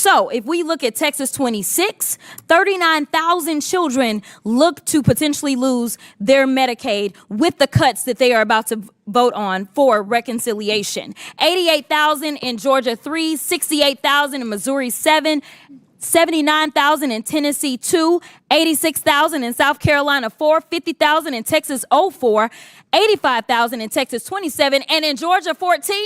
So if we look at Texas 26, 39,000 children look to potentially lose their Medicaid with the cuts that they are about to vote on for reconciliation. 88,000 in Georgia 3, 68,000 in Missouri 7, 79,000 in Tennessee 2, 86,000 in South Carolina 4, 50,000 in Texas 04, 85,000 in Texas 27, and in Georgia 14,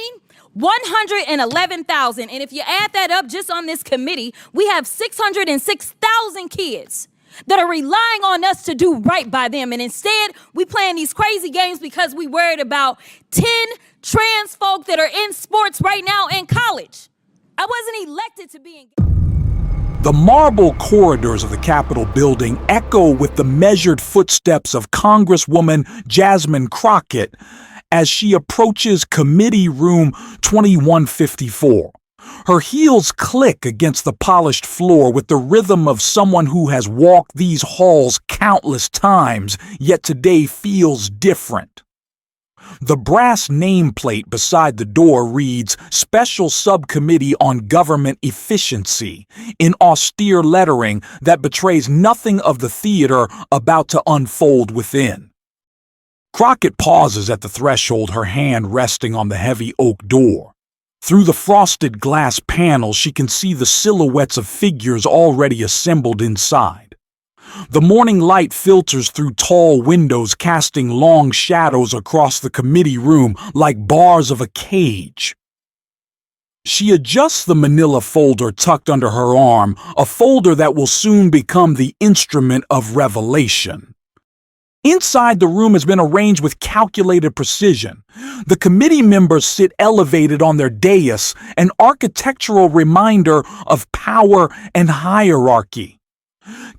111,000. And if you add that up just on this committee, we have 606,000 kids that are relying on us to do right by them. And instead, we playing these crazy games because we worried about 10 trans folk that are in sports right now in college. I wasn't elected to be in... The marble corridors of the Capitol building echo with the measured footsteps of Congresswoman Jasmine Crockett as she approaches Committee Room 2154. Her heels click against the polished floor with the rhythm of someone who has walked these halls countless times, yet today feels different. The brass nameplate beside the door reads Special Subcommittee on Government Efficiency in austere lettering that betrays nothing of the theater about to unfold within. Crockett pauses at the threshold, her hand resting on the heavy oak door. Through the frosted glass panel, she can see the silhouettes of figures already assembled inside. The morning light filters through tall windows, casting long shadows across the committee room like bars of a cage. She adjusts the manila folder tucked under her arm, a folder that will soon become the instrument of revelation. Inside the room has been arranged with calculated precision. The committee members sit elevated on their dais, an architectural reminder of power and hierarchy.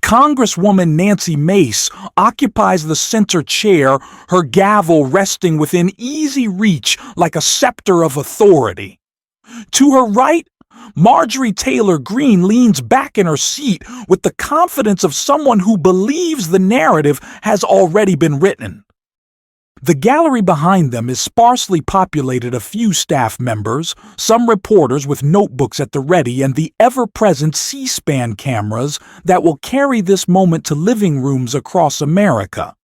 Congresswoman Nancy Mace occupies the center chair, her gavel resting within easy reach like a scepter of authority. To her right, Marjorie Taylor Greene leans back in her seat with the confidence of someone who believes the narrative has already been written. The gallery behind them is sparsely populated, a few staff members, some reporters with notebooks at the ready, and the ever-present C-SPAN cameras that will carry this moment to living rooms across America.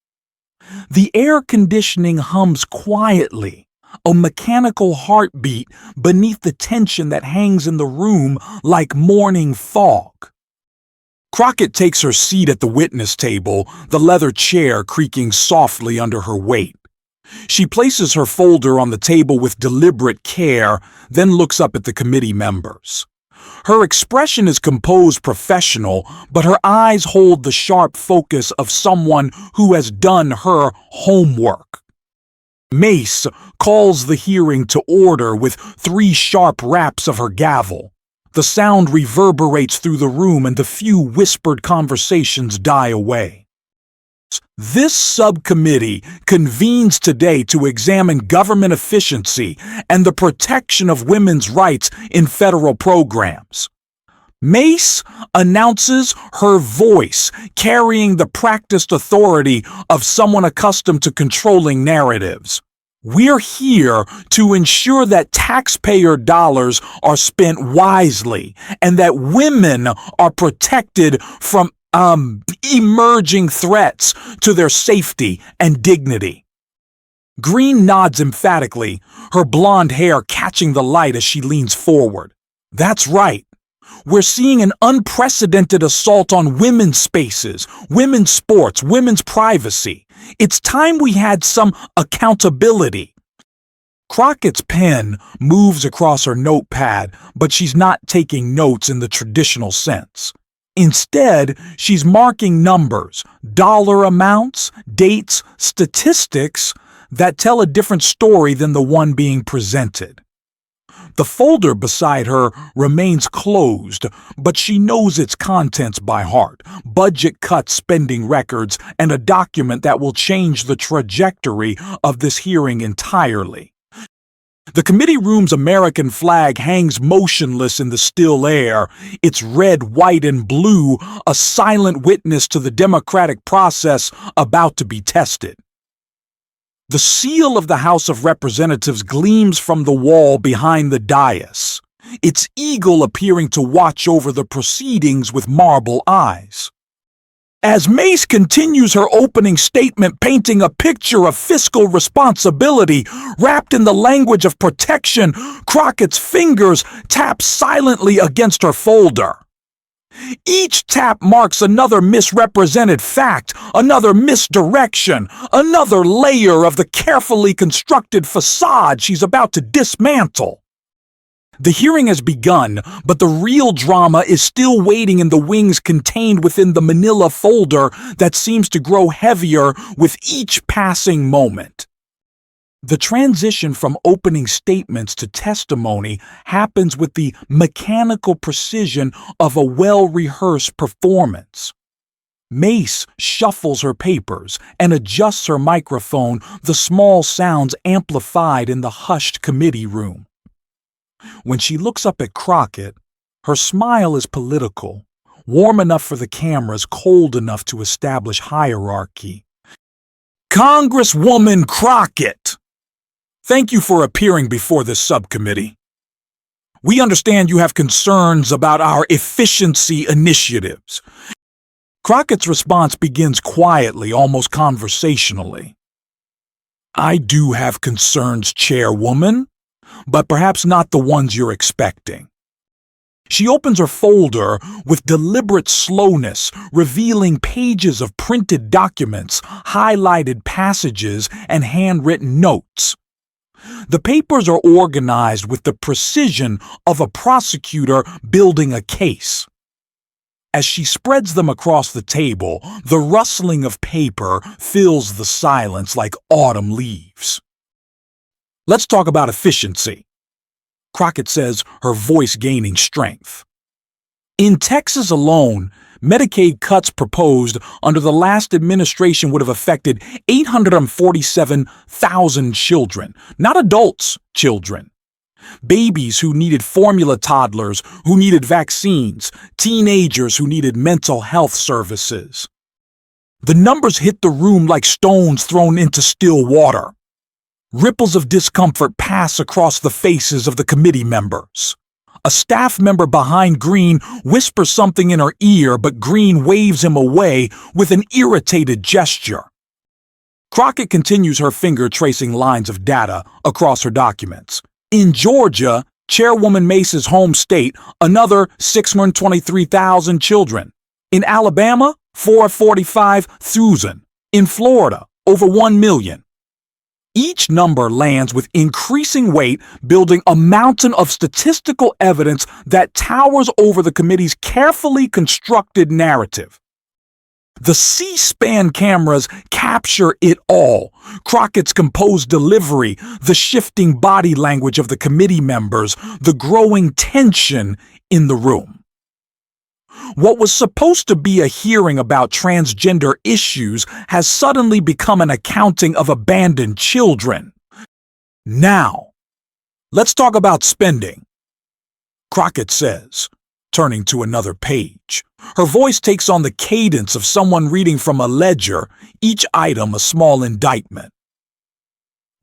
The air conditioning hums quietly, a mechanical heartbeat beneath the tension that hangs in the room like morning fog. Crockett takes her seat at the witness table, the leather chair creaking softly under her weight. She places her folder on the table with deliberate care, then looks up at the committee members. Her expression is composed, professional, but her eyes hold the sharp focus of someone who has done her homework. Mace calls the hearing to order with 3 sharp raps of her gavel. The sound reverberates through the room and the few whispered conversations die away. This subcommittee convenes today to examine government efficiency and the protection of women's rights in federal programs. Mace announces her voice, carrying the practiced authority of someone accustomed to controlling narratives. We're here to ensure that taxpayer dollars are spent wisely and that women are protected from emerging threats to their safety and dignity. Greene nods emphatically, her blonde hair catching the light as she leans forward. That's right. We're seeing an unprecedented assault on women's spaces, women's sports, women's privacy. It's time we had some accountability. Crockett's pen moves across her notepad, but she's not taking notes in the traditional sense. Instead, she's marking numbers, dollar amounts, dates, statistics that tell a different story than the one being presented. The folder beside her remains closed, but she knows its contents by heart: budget cuts, spending records, and a document that will change the trajectory of this hearing entirely. The committee room's American flag hangs motionless in the still air, its red, white, and blue a silent witness to the democratic process about to be tested. The seal of the House of Representatives gleams from the wall behind the dais. its eagle appearing to watch over the proceedings with marble eyes. As Mace continues her opening statement painting a picture of fiscal responsibility wrapped in the language of protection, Crockett's fingers tap silently against her folder. Each tap marks another misrepresented fact, another misdirection, another layer of the carefully constructed facade she's about to dismantle. The hearing has begun, but the real drama is still waiting in the wings contained within the manila folder that seems to grow heavier with each passing moment. The transition from opening statements to testimony happens with the mechanical precision of a well-rehearsed performance. Mace shuffles her papers and adjusts her microphone, the small sounds amplified in the hushed committee room. When she looks up at Crockett, her smile is political, warm enough for the cameras, cold enough to establish hierarchy. Congresswoman Crockett, thank you for appearing before this subcommittee. We understand you have concerns about our efficiency initiatives. Crockett's response begins quietly, almost conversationally. I do have concerns, Chairwoman, but perhaps not the ones you're expecting. She opens her folder with deliberate slowness, revealing pages of printed documents, highlighted passages, and handwritten notes. The papers are organized with the precision of a prosecutor building a case. As she spreads them across the table, the rustling of paper fills the silence like autumn leaves. Let's talk about efficiency, Crockett says, her voice gaining strength. In Texas alone, Medicaid cuts proposed under the last administration would have affected 847,000 children, not adults, children. Babies who needed formula toddlers, who needed vaccines, teenagers who needed mental health services. The numbers hit the room like stones thrown into still water. Ripples of discomfort pass across the faces of the committee members. A staff member behind Green whispers something in her ear, but Green waves him away with an irritated gesture. Crockett continues her finger tracing lines of data across her documents. In Georgia, Chairwoman Mace's home state, another 623,000 children. In Alabama, 445,000. In Florida, over 1 million. Each number lands with increasing weight, building a mountain of statistical evidence that towers over the committee's carefully constructed narrative. The C-SPAN cameras capture it all. Crockett's composed delivery, the shifting body language of the committee members, the growing tension in the room. What was supposed to be a hearing about transgender issues has suddenly become an accounting of abandoned children. Now, let's talk about spending, Crockett says, turning to another page. Her voice takes on the cadence of someone reading from a ledger, each item a small indictment.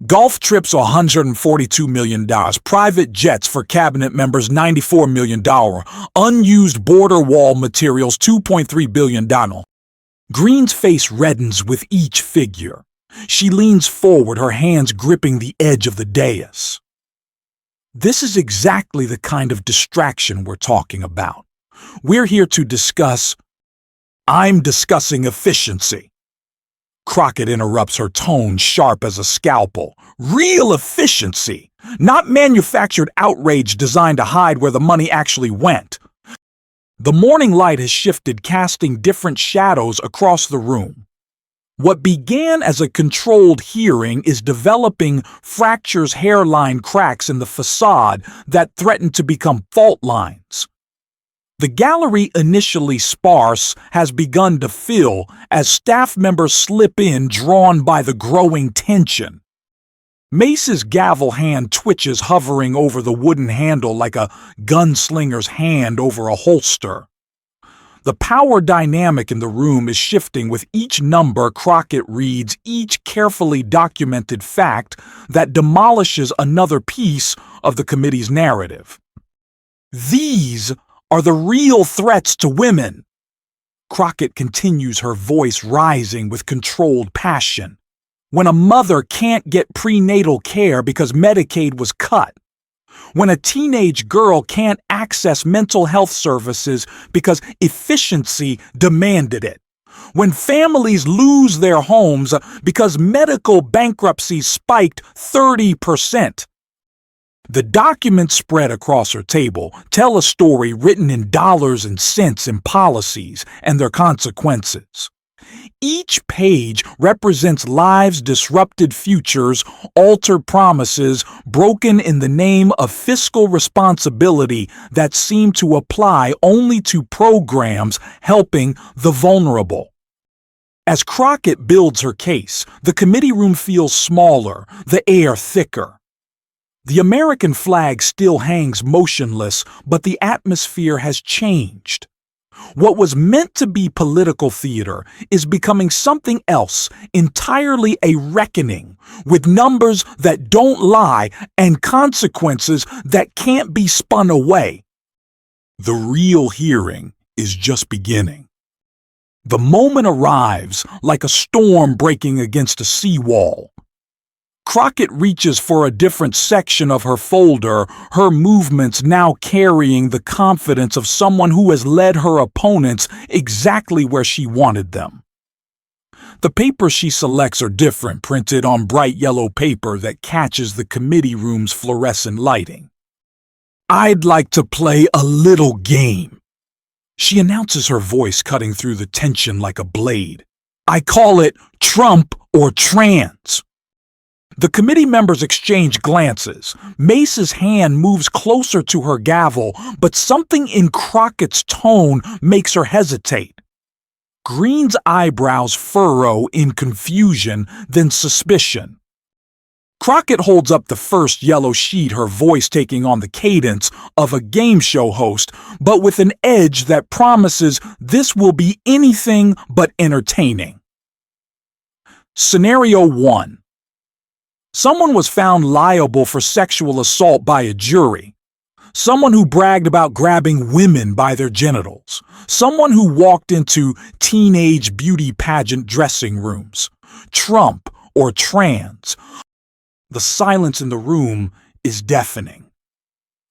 Golf trips $142 million, private jets for cabinet members $94 million, unused border wall materials $2.3 billion. Green's face reddens with each figure. She leans forward, her hands gripping the edge of the dais. This is exactly the kind of distraction we're talking about. We're here to discuss. I'm discussing efficiency. Crockett interrupts, her tone sharp as a scalpel. Real efficiency, not manufactured outrage designed to hide where the money actually went. The morning light has shifted, casting different shadows across the room. What began as a controlled hearing is developing fractures, hairline cracks in the facade that threaten to become fault lines. The gallery, initially sparse, has begun to fill as staff members slip in, drawn by the growing tension. Mace's gavel hand twitches, hovering over the wooden handle like a gunslinger's hand over a holster. The power dynamic in the room is shifting with each number Crockett reads, each carefully documented fact that demolishes another piece of the committee's narrative. These are the real threats to women. Crockett continues, her voice rising with controlled passion. When a mother can't get prenatal care because Medicaid was cut. When a teenage girl can't access mental health services because efficiency demanded it. When families lose their homes because medical bankruptcy spiked 30%. The documents spread across her table tell a story written in dollars and cents in policies and their consequences. Each page represents lives, disrupted futures, altered promises, broken in the name of fiscal responsibility that seem to apply only to programs helping the vulnerable. As Crockett builds her case, the committee room feels smaller, the air thicker. The American flag still hangs motionless, but the atmosphere has changed. What was meant to be political theater is becoming something else, entirely a reckoning, with numbers that don't lie and consequences that can't be spun away. The real hearing is just beginning. The moment arrives like a storm breaking against a seawall. Crockett reaches for a different section of her folder, her movements now carrying the confidence of someone who has led her opponents exactly where she wanted them. The papers she selects are different, printed on bright yellow paper that catches the committee room's fluorescent lighting. "I'd like to play a little game," she announces, her voice cutting through the tension like a blade. "I call it Trump or Trans." The committee members exchange glances. Mace's hand moves closer to her gavel, but something in Crockett's tone makes her hesitate. Green's eyebrows furrow in confusion, then suspicion. Crockett holds up the first yellow sheet, her voice taking on the cadence of a game show host, but with an edge that promises this will be anything but entertaining. Scenario 1. Someone was found liable for sexual assault by a jury. Someone who bragged about grabbing women by their genitals. Someone who walked into teenage beauty pageant dressing rooms. Trump or Trans. The silence in the room is deafening.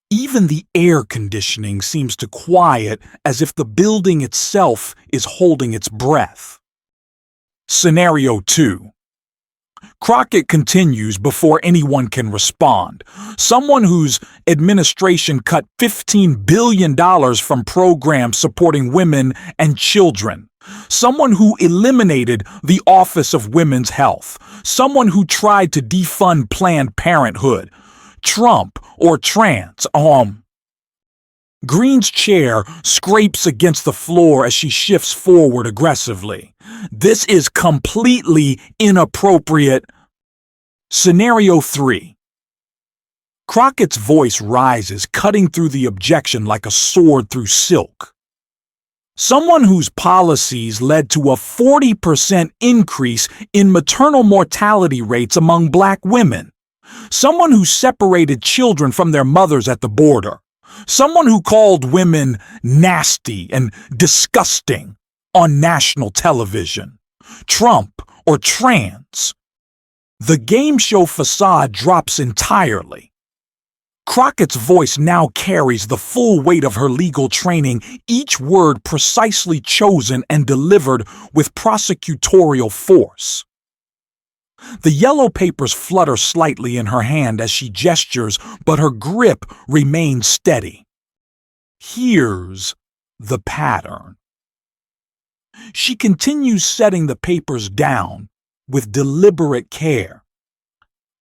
Even the air conditioning seems to quiet, as if the building itself is holding its breath. Scenario 2. Crockett continues before anyone can respond. Someone whose administration cut $15 billion from programs supporting women and children. Someone who eliminated the Office of Women's Health. Someone who tried to defund Planned Parenthood. Trump or Trans. Green's chair scrapes against the floor as she shifts forward aggressively. This is completely inappropriate. Scenario 3. Crockett's voice rises, cutting through the objection like a sword through silk. Someone whose policies led to a 40% increase in maternal mortality rates among Black women. Someone who separated children from their mothers at the border. Someone who called women nasty and disgusting on national television. Trump or Trans. The game show facade drops entirely. Crockett's voice now carries the full weight of her legal training, each word precisely chosen and delivered with prosecutorial force. The yellow papers flutter slightly in her hand as she gestures, but her grip remains steady. Here's the pattern. She continues setting the papers down with deliberate care.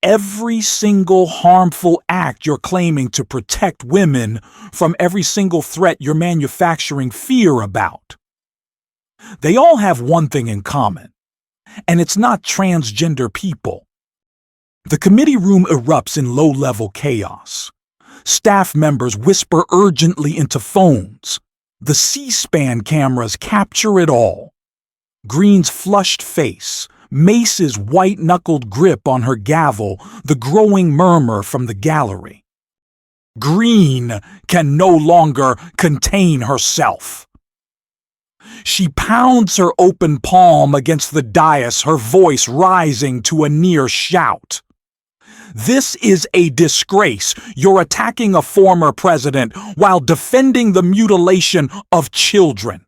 Every single harmful act you're claiming to protect women from, every single threat you're manufacturing fear about. They all have one thing in common, and it's not transgender people. The committee room erupts in low-level chaos. Staff members whisper urgently into phones. The C-SPAN cameras capture it all. Green's flushed face, Mace's white-knuckled grip on her gavel, the growing murmur from the gallery. Green can no longer contain herself. She pounds her open palm against the dais, her voice rising to a near shout. This is a disgrace. You're attacking a former president while defending the mutilation of children.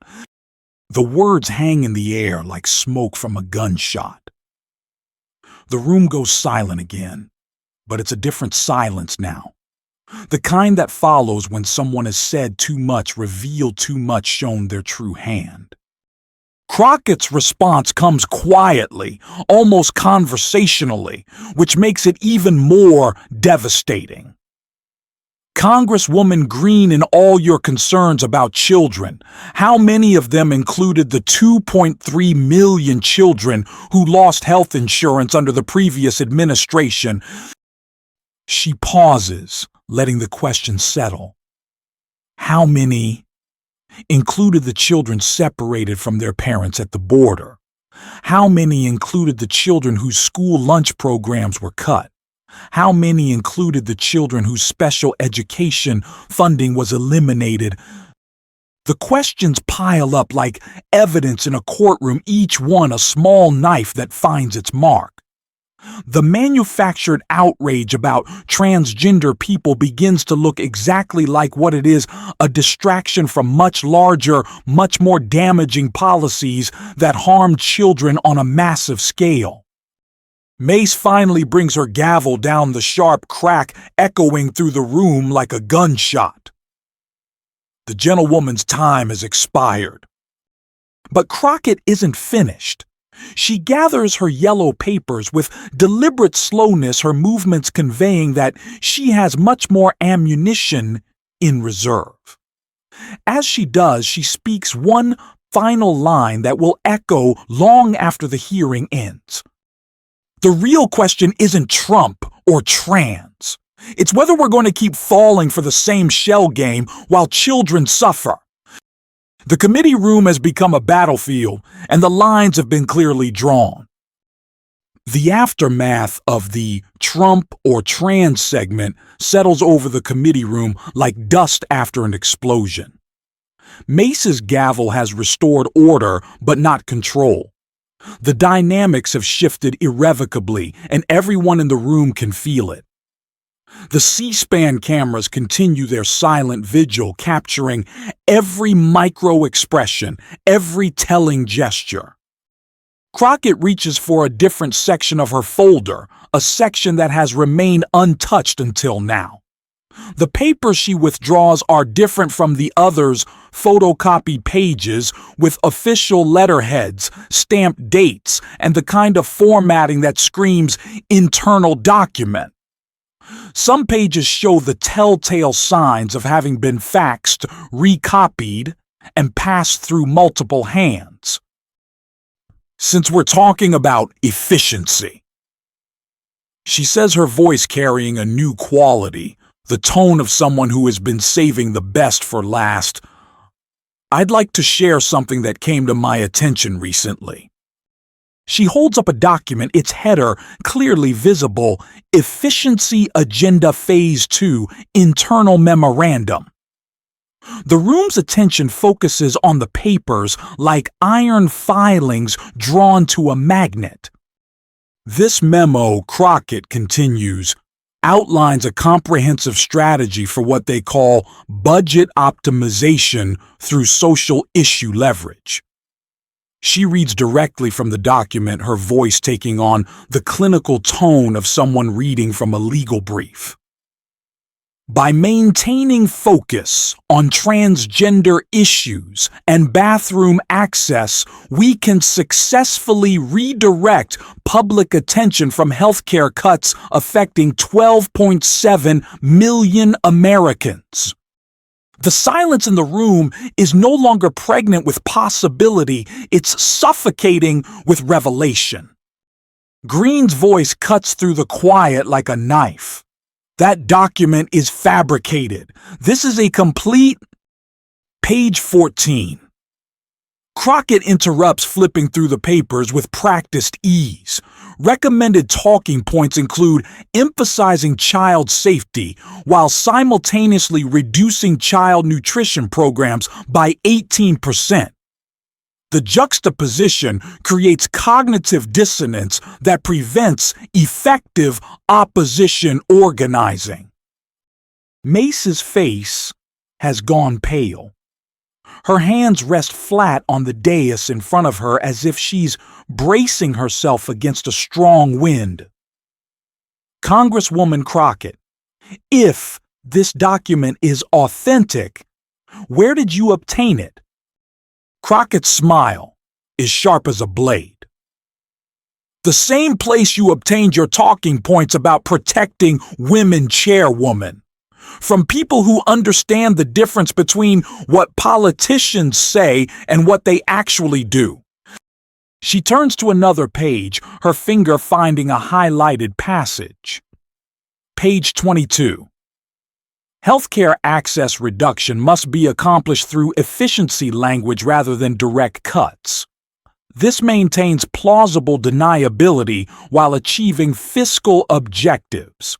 The words hang in the air like smoke from a gunshot. The room goes silent again, but it's a different silence now. The kind that follows when someone has said too much, revealed too much, shown their true hand. Crockett's response comes quietly, almost conversationally, which makes it even more devastating. Congresswoman Green, in all your concerns about children, how many of them included the 2.3 million children who lost health insurance under the previous administration? She pauses, letting the question settle. How many included the children separated from their parents at the border? How many included the children whose school lunch programs were cut? How many included the children whose special education funding was eliminated? The questions pile up like evidence in a courtroom, each one a small knife that finds its mark. The manufactured outrage about transgender people begins to look exactly like what it is, a distraction from much larger, much more damaging policies that harm children on a massive scale. Mace finally brings her gavel down, the sharp crack echoing through the room like a gunshot. The gentlewoman's time has expired. But Crockett isn't finished. She gathers her yellow papers with deliberate slowness, her movements conveying that she has much more ammunition in reserve. As she does, she speaks one final line that will echo long after the hearing ends. The real question isn't Trump or trans. It's whether we're going to keep falling for the same shell game while children suffer. The committee room has become a battlefield, and the lines have been clearly drawn. The aftermath of the Trump or trans segment settles over the committee room like dust after an explosion. Mace's gavel has restored order, but not control. The dynamics have shifted irrevocably, and everyone in the room can feel it. The C-SPAN cameras continue their silent vigil, capturing every micro-expression, every telling gesture. Crockett reaches for a different section of her folder, a section that has remained untouched until now. The papers she withdraws are different from the others' photocopied pages with official letterheads, stamped dates, and the kind of formatting that screams internal document. Some pages show the telltale signs of having been faxed, recopied, and passed through multiple hands. Since we're talking about efficiency, she says, her voice carrying a new quality, the tone of someone who has been saving the best for last, I'd like to share something that came to my attention recently. She holds up a document, its header clearly visible, Efficiency Agenda Phase 2, Internal Memorandum. The room's attention focuses on the papers like iron filings drawn to a magnet. This memo, Crockett continues, outlines a comprehensive strategy for what they call budget optimization through social issue leverage. She reads directly from the document, her voice taking on the clinical tone of someone reading from a legal brief. By maintaining focus on transgender issues and bathroom access, we can successfully redirect public attention from healthcare cuts affecting 12.7 million Americans. The silence in the room is no longer pregnant with possibility, it's suffocating with revelation. Green's voice cuts through the quiet like a knife. That document is fabricated. This is a complete... Page 14. Crockett interrupts, flipping through the papers with practiced ease. Recommended talking points include emphasizing child safety while simultaneously reducing child nutrition programs by 18%. The juxtaposition creates cognitive dissonance that prevents effective opposition organizing. Mace's face has gone pale. Her hands rest flat on the dais in front of her as if she's bracing herself against a strong wind. Congresswoman Crockett, if this document is authentic, where did you obtain it? Crockett's smile is sharp as a blade. The same place you obtained your talking points about protecting women, chairwoman. From people who understand the difference between what politicians say and what they actually do. She turns to another page, her finger finding a highlighted passage. Page 22. Healthcare access reduction must be accomplished through efficiency language rather than direct cuts. This maintains plausible deniability while achieving fiscal objectives.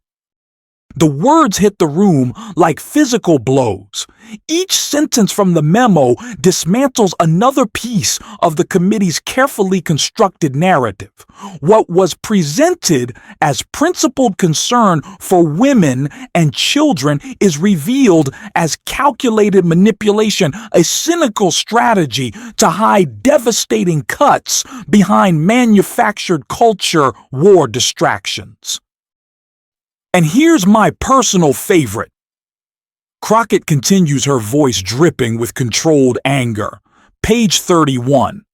The words hit the room like physical blows. Each sentence from the memo dismantles another piece of the committee's carefully constructed narrative. What was presented as principled concern for women and children is revealed as calculated manipulation, a cynical strategy to hide devastating cuts behind manufactured culture war distractions. And here's my personal favorite. Crockett continues, her voice dripping with controlled anger. Page 31.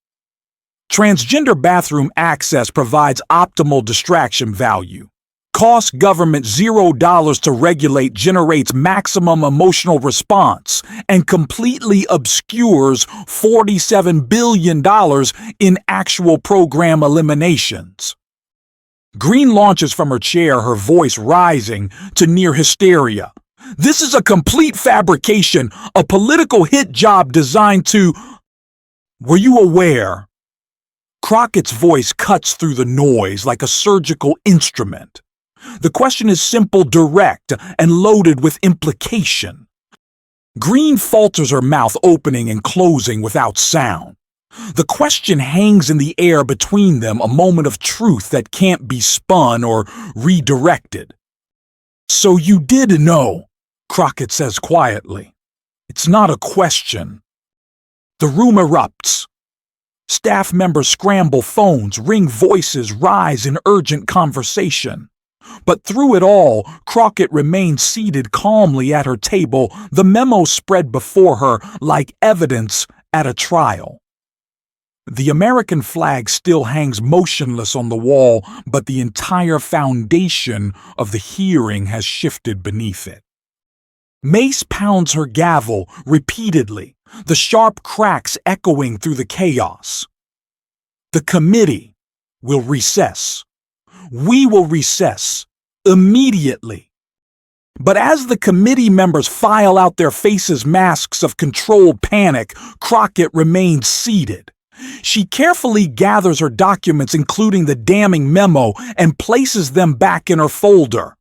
Transgender bathroom access provides optimal distraction value. Costs government $0 to regulate, generates maximum emotional response, and completely obscures $47 billion in actual program eliminations. Green launches from her chair, her voice rising to near hysteria. This is a complete fabrication, a political hit job designed to... Were you aware? Crockett's voice cuts through the noise like a surgical instrument. The question is simple, direct, and loaded with implication. Green falters, her mouth opening and closing without sound. The question hangs in the air between them, a moment of truth that can't be spun or redirected. So you did know, Crockett says quietly. It's not a question. The room erupts. Staff members scramble phones, ring voices, rise in urgent conversation. But through it all, Crockett remains seated calmly at her table, the memo spread before her like evidence at a trial. The American flag still hangs motionless on the wall, but the entire foundation of the hearing has shifted beneath it. Mace pounds her gavel repeatedly, the sharp cracks echoing through the chaos. The committee will recess. We will recess immediately. But as the committee members file out, their faces masks of controlled panic, Crockett remains seated. She carefully gathers her documents, including the damning memo, and places them back in her folder.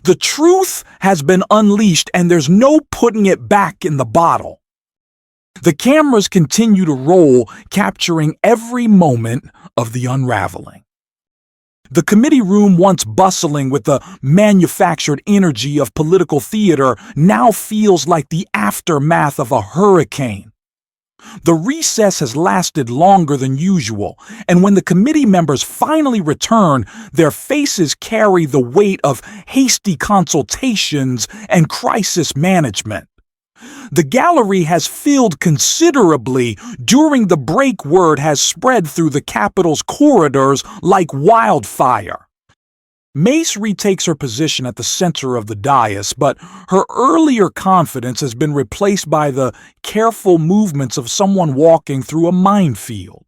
The truth has been unleashed, and there's no putting it back in the bottle. The cameras continue to roll, capturing every moment of the unraveling. The committee room, once bustling with the manufactured energy of political theater, now feels like the aftermath of a hurricane. The recess has lasted longer than usual, and when the committee members finally return, their faces carry the weight of hasty consultations and crisis management. The gallery has filled considerably during the break. Word has spread through the Capitol's corridors like wildfire. Mace retakes her position at the center of the dais, but her earlier confidence has been replaced by the careful movements of someone walking through a minefield.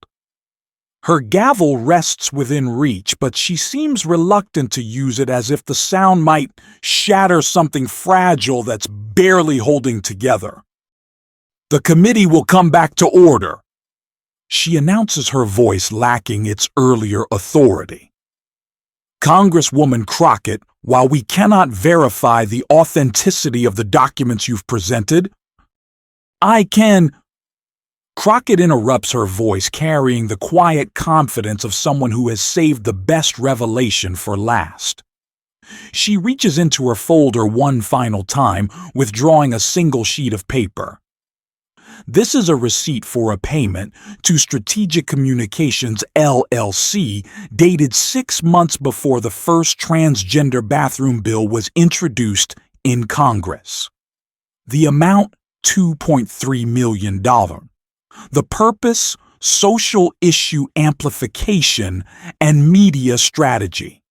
Her gavel rests within reach, but she seems reluctant to use it, as if the sound might shatter something fragile that's barely holding together. The committee will come back to order. She announces, her voice lacking its earlier authority. Congresswoman Crockett, while we cannot verify the authenticity of the documents you've presented, I can... Crockett interrupts, her voice carrying the quiet confidence of someone who has saved the best revelation for last. She reaches into her folder one final time, withdrawing a single sheet of paper. This is a receipt for a payment to Strategic Communications, LLC, dated 6 months before the first transgender bathroom bill was introduced in Congress. The amount, $2.3 million. The purpose, social issue amplification and media strategy.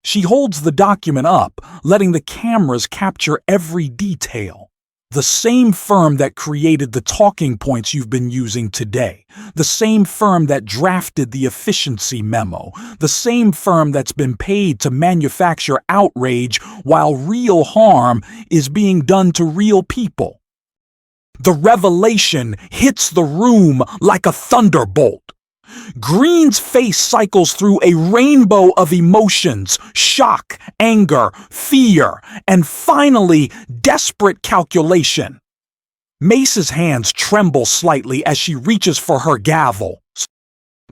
She holds the document up, letting the cameras capture every detail. The same firm that created the talking points you've been using today. The same firm that drafted the efficiency memo. The same firm that's been paid to manufacture outrage while real harm is being done to real people. The revelation hits the room like a thunderbolt. Green's face cycles through a rainbow of emotions: shock, anger, fear, and finally, desperate calculation. Mace's hands tremble slightly as she reaches for her gavel.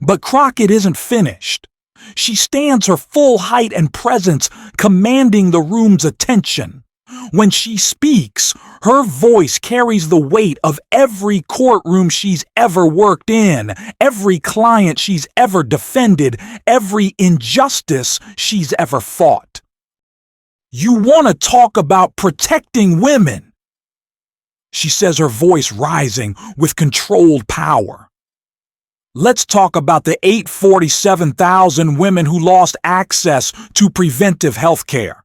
But Crockett isn't finished. She stands her full height and presence, commanding the room's attention. When she speaks, her voice carries the weight of every courtroom she's ever worked in, every client she's ever defended, every injustice she's ever fought. You want to talk about protecting women, she says, her voice rising with controlled power. Let's talk about the 847,000 women who lost access to preventive health care.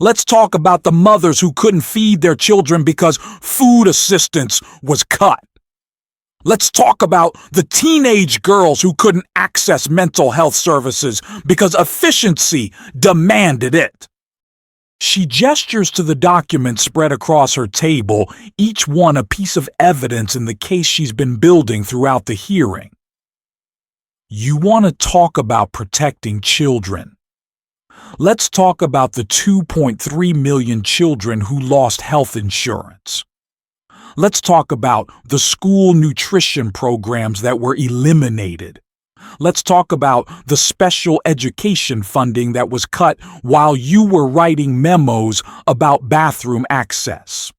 Let's talk about the mothers who couldn't feed their children because food assistance was cut. Let's talk about the teenage girls who couldn't access mental health services because efficiency demanded it. She gestures to the documents spread across her table, each one a piece of evidence in the case she's been building throughout the hearing. You want to talk about protecting children. Let's talk about the 2.3 million children who lost health insurance. Let's talk about the school nutrition programs that were eliminated. Let's talk about the special education funding that was cut while you were writing memos about bathroom access.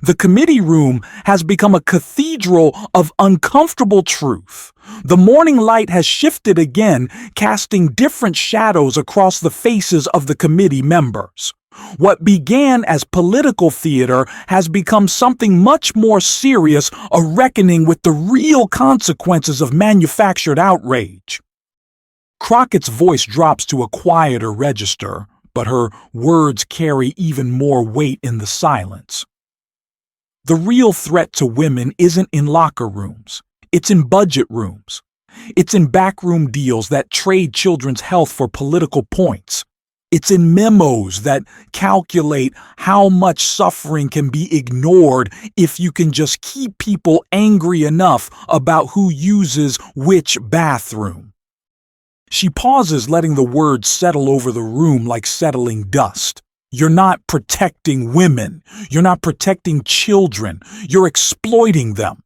The committee room has become a cathedral of uncomfortable truth. The morning light has shifted again, casting different shadows across the faces of the committee members. What began as political theater has become something much more serious, a reckoning with the real consequences of manufactured outrage. Crockett's voice drops to a quieter register, but her words carry even more weight in the silence. The real threat to women isn't in locker rooms. It's in budget rooms. It's in backroom deals that trade children's health for political points. It's in memos that calculate how much suffering can be ignored if you can just keep people angry enough about who uses which bathroom. She pauses, letting the words settle over the room like settling dust. You're not protecting women. You're not protecting children. You're exploiting them.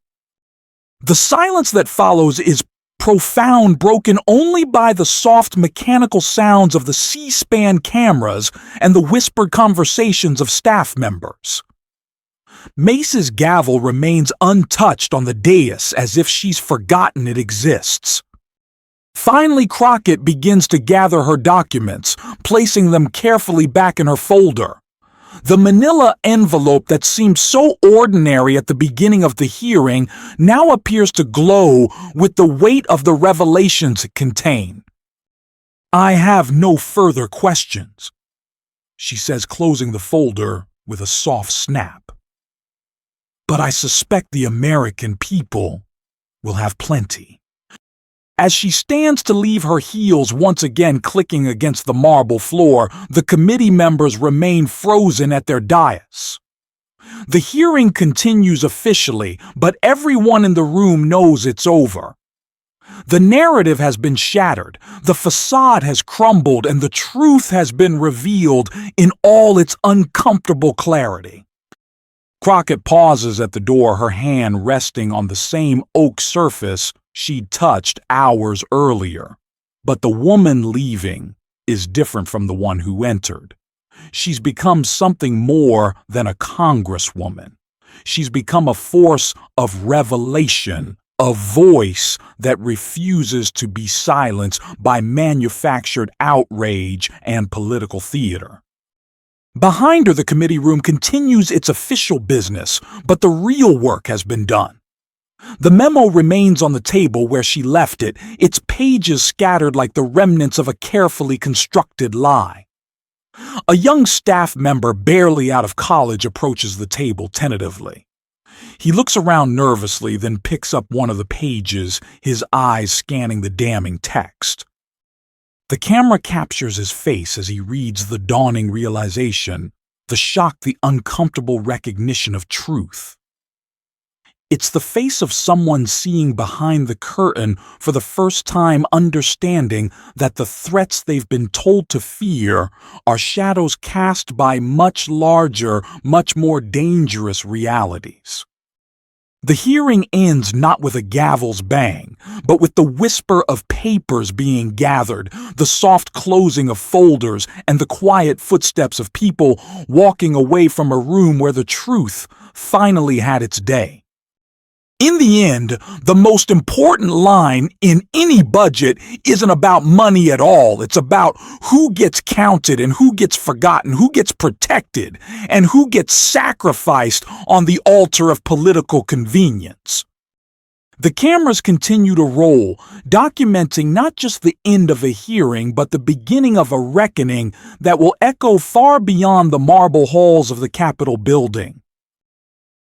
The silence that follows is profound, broken only by the soft mechanical sounds of the C-SPAN cameras and the whispered conversations of staff members. Mace's gavel remains untouched on the dais, as if she's forgotten it exists. Finally, Crockett begins to gather her documents, placing them carefully back in her folder. The manila envelope that seemed so ordinary at the beginning of the hearing now appears to glow with the weight of the revelations it contains. I have no further questions, she says, closing the folder with a soft snap. But I suspect the American people will have plenty. As she stands to leave, her heels once again clicking against the marble floor, the committee members remain frozen at their dais. The hearing continues officially, but everyone in the room knows it's over. The narrative has been shattered, the facade has crumbled, and the truth has been revealed in all its uncomfortable clarity. Crockett pauses at the door, her hand resting on the same oak surface she'd touched hours earlier. But the woman leaving is different from the one who entered. She's become something more than a congresswoman. She's become a force of revelation, a voice that refuses to be silenced by manufactured outrage and political theater. Behind her, the committee room continues its official business, but the real work has been done. The memo remains on the table where she left it, its pages scattered like the remnants of a carefully constructed lie. A young staff member barely out of college approaches the table tentatively. He looks around nervously, then picks up one of the pages, his eyes scanning the damning text. The camera captures his face as he reads the dawning realization, the shock, the uncomfortable recognition of truth. It's the face of someone seeing behind the curtain for the first time, understanding that the threats they've been told to fear are shadows cast by much larger, much more dangerous realities. The hearing ends not with a gavel's bang, but with the whisper of papers being gathered, the soft closing of folders, and the quiet footsteps of people walking away from a room where the truth finally had its day. In the end, the most important line in any budget isn't about money at all. It's about who gets counted and who gets forgotten, who gets protected, and who gets sacrificed on the altar of political convenience. The cameras continue to roll, documenting not just the end of a hearing, but the beginning of a reckoning that will echo far beyond the marble halls of the Capitol building.